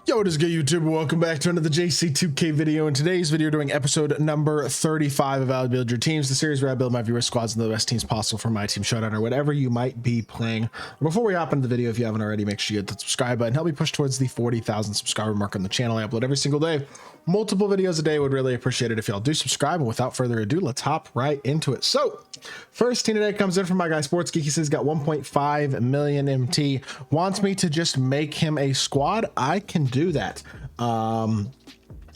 Yo, what is good, YouTube? Welcome back to another JC2K video. In today's video, doing episode number 35 of How to Build Your Teams, the series where I build my viewer squads into the best teams possible for my team showdown or whatever you might be playing. Before we hop into the video, if you haven't already, make sure you hit the subscribe button. Help me push towards the 40,000 subscriber mark on the channel. I upload every single day, multiple videos a day. Would really appreciate it if y'all do subscribe. And without further ado, let's hop right into it. So, first team today comes in from my guy Sports Geek. He says he's got 1.5 million MT. Wants me to just make him a squad. I can do that.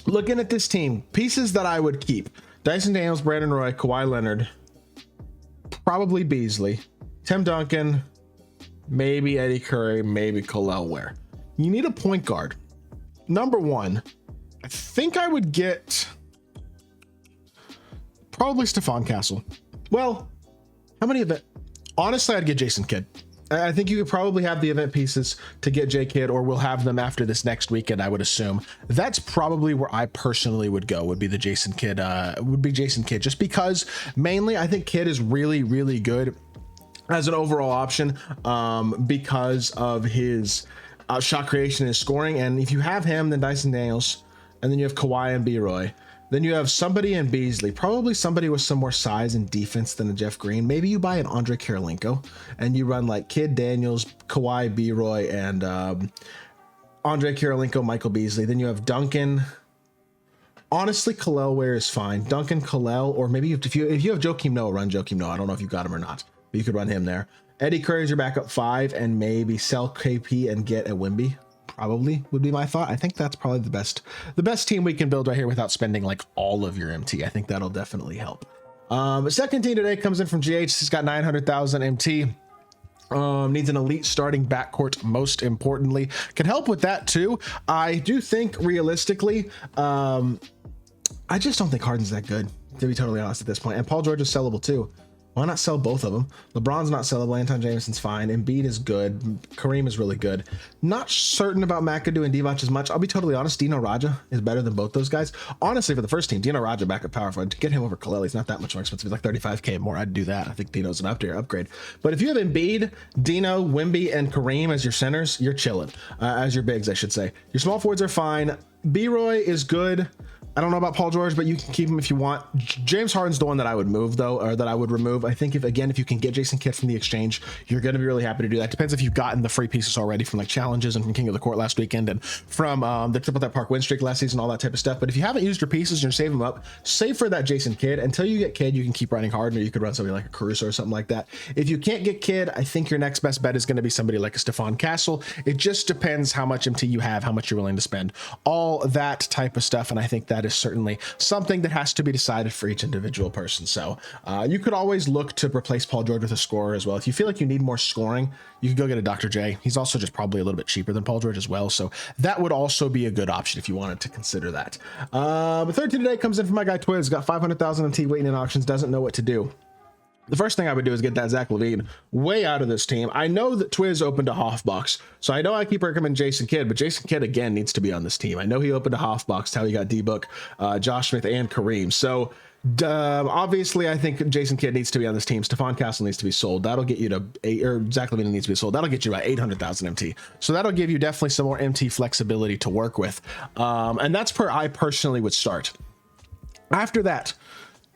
Looking at this team, pieces that I would keep: Dyson Daniels, Brandon Roy, Kawhi Leonard, probably Beasley, Tim Duncan, maybe Eddie Curry, maybe Khalil Ware. You need a point guard. Number one, I think I would get probably Stephon Castle. Well, how many of it? Honestly, I'd get Jason Kidd. I think you could probably have the event pieces to get J Kidd, or we'll have them after this next weekend, I would assume. That's probably where I personally would go, would be the Jason Kidd, just because mainly I think Kidd is really, really good as an overall option because of his shot creation and scoring. And if you have him, then Dyson Daniels, and then you have Kawhi and B-Roy. Then you have somebody in Beasley, probably somebody with some more size and defense than a Jeff Green. Maybe you buy an Andre Kirilenko and you run like Kidd, Daniels, Kawhi, B-Roy, and Andre Kirilenko, Michael Beasley. Then you have Duncan. Honestly, Khalil Ware is fine. Duncan, Khalil, or maybe if you have Joakim Noah, run Joakim Noah. I don't know if you got him or not, but you could run him there. Eddie Curry is your backup 5, and maybe sell KP and get a Wimby. Probably would be my thought. I think that's probably the best team we can build right here without spending like all of your MT. I think that'll definitely help. Second team today comes in from GH. He's got 900,000 MT. Needs an elite starting backcourt, most importantly. Can help with that too. I do think realistically, I just don't think Harden's that good, to be totally honest at this point. And Paul George is sellable too. Why not sell both of them? LeBron's not sellable. Anton Jameson's fine. Embiid is good. Kareem is really good. Not certain about McAdoo and Divac as much. I'll be totally honest. Dino Raja is better than both those guys. Honestly, for the first team, Dino Raja backup power forward. To get him over Khalil, he's not that much more expensive. He's like 35K more. I'd do that. I think Dino's an upgrade. But if you have Embiid, Dino, Wimby, and Kareem as your centers, you're chilling. As your bigs, I should say. Your small forwards are fine. B-Roy is good. I don't know about Paul George, but you can keep him if you want. James Harden's the one that I would move, though, or that I would remove. I think if you can get Jason Kidd from the exchange, you're going to be really happy to do that. Depends if you've gotten the free pieces already from like challenges and from King of the Court last weekend and from the Triple Threat Park win streak last season, all that type of stuff. But if you haven't used your pieces and save them up, save for that Jason Kidd. Until you get Kidd, you can keep running Harden, or you could run somebody like a Caruso or something like that. If you can't get Kidd, I think your next best bet is going to be somebody like a Stephon Castle. It just depends how much MT you have, how much you're willing to spend, all that type of stuff. And I think that is certainly something that has to be decided for each individual person. So you could always look to replace Paul George with a scorer as well. If you feel like you need more scoring, you could go get a Dr. J. He's also just probably a little bit cheaper than Paul George as well. So that would also be a good option if you wanted to consider that. The third team today comes in from my guy Twiz. Got 500,000 MT waiting in auctions. Doesn't know what to do. The first thing I would do is get that Zach LaVine way out of this team. I know that Twiz opened a Hoffbox, so I know I keep recommending Jason Kidd, but Jason Kidd, again, needs to be on this team. I know he opened a Hoffbox, how he got D-Book, Josh Smith, and Kareem. So obviously, I think Jason Kidd needs to be on this team. Stephon Castle needs to be sold. That'll get you to or Zach LaVine needs to be sold. That'll get you about 800,000 MT. So that'll give you definitely some more MT flexibility to work with. And that's where I personally would start. After that,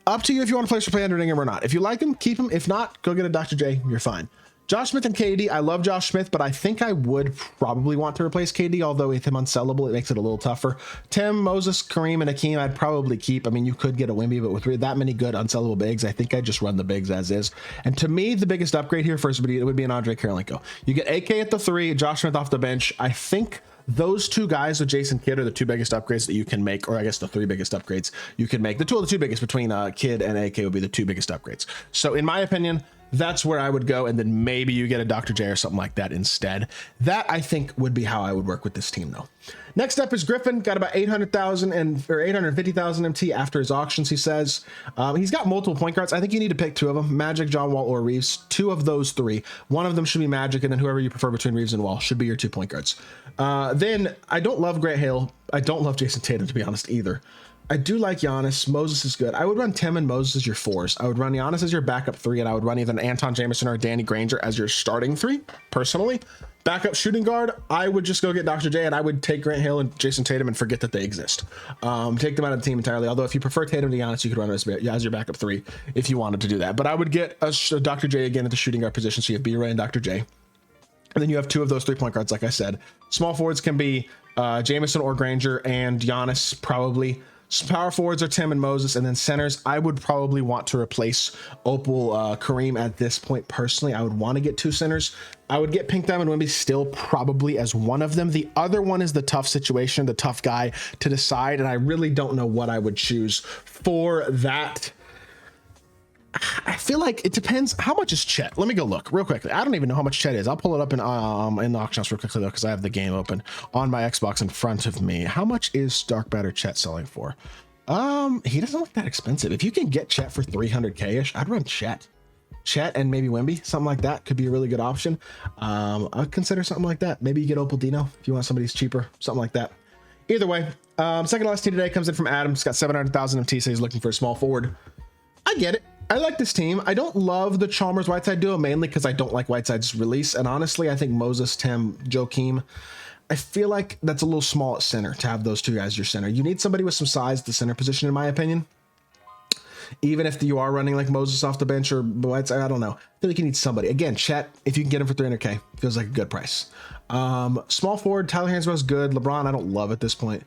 up to you if you want to place your play under him or not. If you like him, keep him. If not, go get a Dr. J. You're fine. Josh Smith and KD. I love Josh Smith, but I think I would probably want to replace KD, although with him unsellable, it makes it a little tougher. Tim, Moses, Kareem, and Akeem, I'd probably keep. I mean, you could get a Wimby, but with that many good unsellable bigs, I think I'd just run the bigs as is. And to me, the biggest upgrade here first would be an Andre Kirilenko. You get AK at the 3, Josh Smith off the bench. I think those two guys with Jason Kidd are the two biggest upgrades that you can make, or I guess the 3 biggest upgrades you can make. The two biggest between Kidd and AK would be the 2 biggest upgrades. So in my opinion, that's where I would go, and then maybe you get a Dr. J or something like that instead. That I think would be how I would work with this team, though. Next up is Griffin. Got about 800,000 or 850,000 MT after his auctions. He says he's got multiple point guards. I think you need to pick 2 of them: Magic, John Wall, or Reeves. 2 of those 3. One of them should be Magic, and then whoever you prefer between Reeves and Wall should be your 2 point guards. Then I don't love Grant Hale. I don't love Jason Tatum, to be honest, either. I do like Giannis. Moses is good. I would run Tim and Moses as your 4s. I would run Giannis as your backup 3, and I would run either an Anton Jameson or Danny Granger as your starting 3, personally. Backup shooting guard, I would just go get Dr. J, and I would take Grant Hill and Jason Tatum and forget that they exist. Take them out of the team entirely. Although if you prefer Tatum to Giannis, you could run as your backup 3 if you wanted to do that. But I would get a Dr. J again at the shooting guard position. So you have B-Ray and Dr. J. And then you have 2 of those 3-point guards, like I said. Small forwards can be Jameson or Granger, and Giannis probably. Power forwards are Tim and Moses, and then centers, I would probably want to replace Opal Kareem at this point. Personally, I would want to get 2 centers. I would get Pink Diamond Wemby still probably as one of them. The other one is the tough situation, the tough guy to decide, and I really don't know what I would choose for that. I feel like it depends. How much is Chet? Let me go look real quickly. I don't even know how much Chet is. I'll pull it up in the auction house real quickly though, because I have the game open on my Xbox in front of me. How much is Dark Matter Chet selling for? He doesn't look that expensive. If you can get Chet for 300k-ish, I'd run Chet and maybe Wemby, something like that could be a really good option. I'd consider something like that. Maybe you get Opal Dino if you want somebody who's cheaper, something like that. Either way, second last team today comes in from Adam. He's got 700,000 MT, so he's looking for a small forward. I get it. I like this team. I don't love the Chalmers Whiteside duo, mainly because I don't like Whiteside's release. And honestly, I think Moses, Tim, Joakim, I feel like that's a little small at center to have those 2 guys your center. You need somebody with some size at the center position, in my opinion. Even if you are running like Moses off the bench or Whiteside, I don't know. I feel like you need somebody. Again, Chet, if you can get him for 300k, feels like a good price. Small forward, Tyler Hansbrough is good. LeBron, I don't love at this point.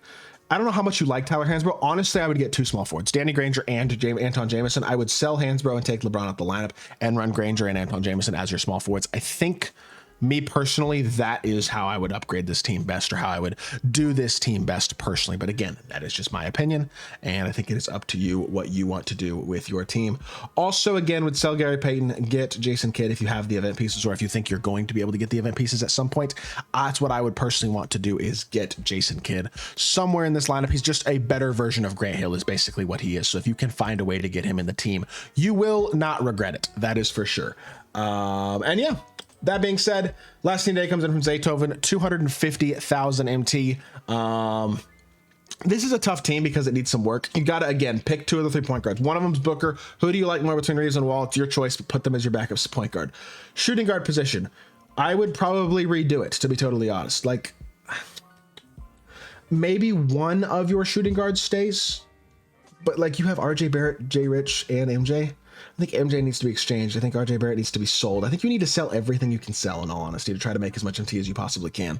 I don't know how much you like Tyler Hansbrough. Honestly, I would get 2 small forwards, Danny Granger and Anton Jameson. I would sell Hansbrough and take LeBron out the lineup and run Granger and Anton Jameson as your small forwards. I think, me personally, that is how I would upgrade this team best, or how I would do this team best personally. But again, that is just my opinion, and I think it is up to you what you want to do with your team. Also, again, would sell Gary Payton, get Jason Kidd if you have the event pieces, or if you think you're going to be able to get the event pieces at some point. That's what I would personally want to do, is get Jason Kidd somewhere in this lineup. He's just a better version of Grant Hill is basically what he is. So if you can find a way to get him in the team, you will not regret it. That is for sure. And yeah. That being said, last team today comes in from Zaytoven, 250,000 MT. This is a tough team because it needs some work. You got to, again, pick 2 of the 3-point guards. One of them's Booker. Who do you like more between Reeves and Wall? It's your choice, but put them as your backup point guard. Shooting guard position, I would probably redo it, to be totally honest. Like, maybe one of your shooting guards stays, but like you have RJ Barrett, J Rich, and MJ. I think MJ needs to be exchanged. I think RJ Barrett needs to be sold. I think you need to sell everything you can sell, in all honesty, to try to make as much MT as you possibly can.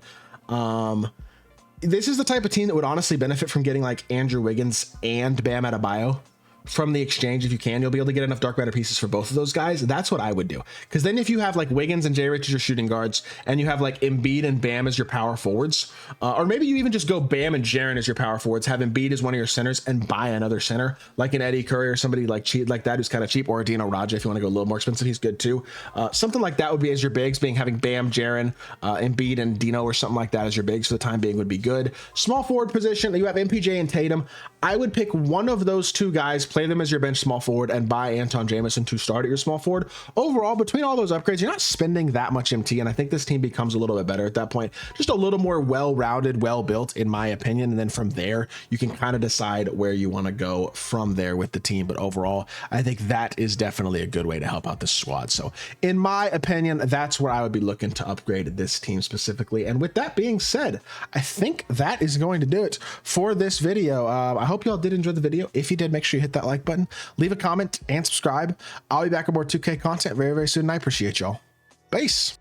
This is the type of team that would honestly benefit from getting like Andrew Wiggins and Bam Adebayo from the exchange. If you can, you'll be able to get enough dark matter pieces for both of those guys. That's what I would do, because then if you have like Wiggins and J Rich as your shooting guards, and you have like Embiid and Bam as your power forwards, or maybe you even just go Bam and Jaren as your power forwards, have Embiid as one of your centers, and buy another center like an Eddie Curry or somebody like cheap like that who's kind of cheap, or a Dino Raja if you want to go a little more expensive. He's good too. Something like that would be as your bigs, having Bam, Jaren, Embiid, and Dino or something like that as your bigs for the time being would be good. Small forward position, you have MPJ and Tatum. I would pick one of those 2 guys, play them as your bench small forward, and buy Anton Jameson to start at your small forward. Overall, between all those upgrades, you're not spending that much MT, and I think this team becomes a little bit better at that point. Just a little more well-rounded, well-built, in my opinion, and then from there, you can kind of decide where you want to go from there with the team. But overall, I think that is definitely a good way to help out the squad. So in my opinion, that's where I would be looking to upgrade this team specifically. And with that being said, I think that is going to do it for this video. I hope you all did enjoy the video. If you did, make sure you hit that like button, leave a comment, and subscribe. I'll be back with more 2K content very, very soon, and I appreciate y'all. Peace.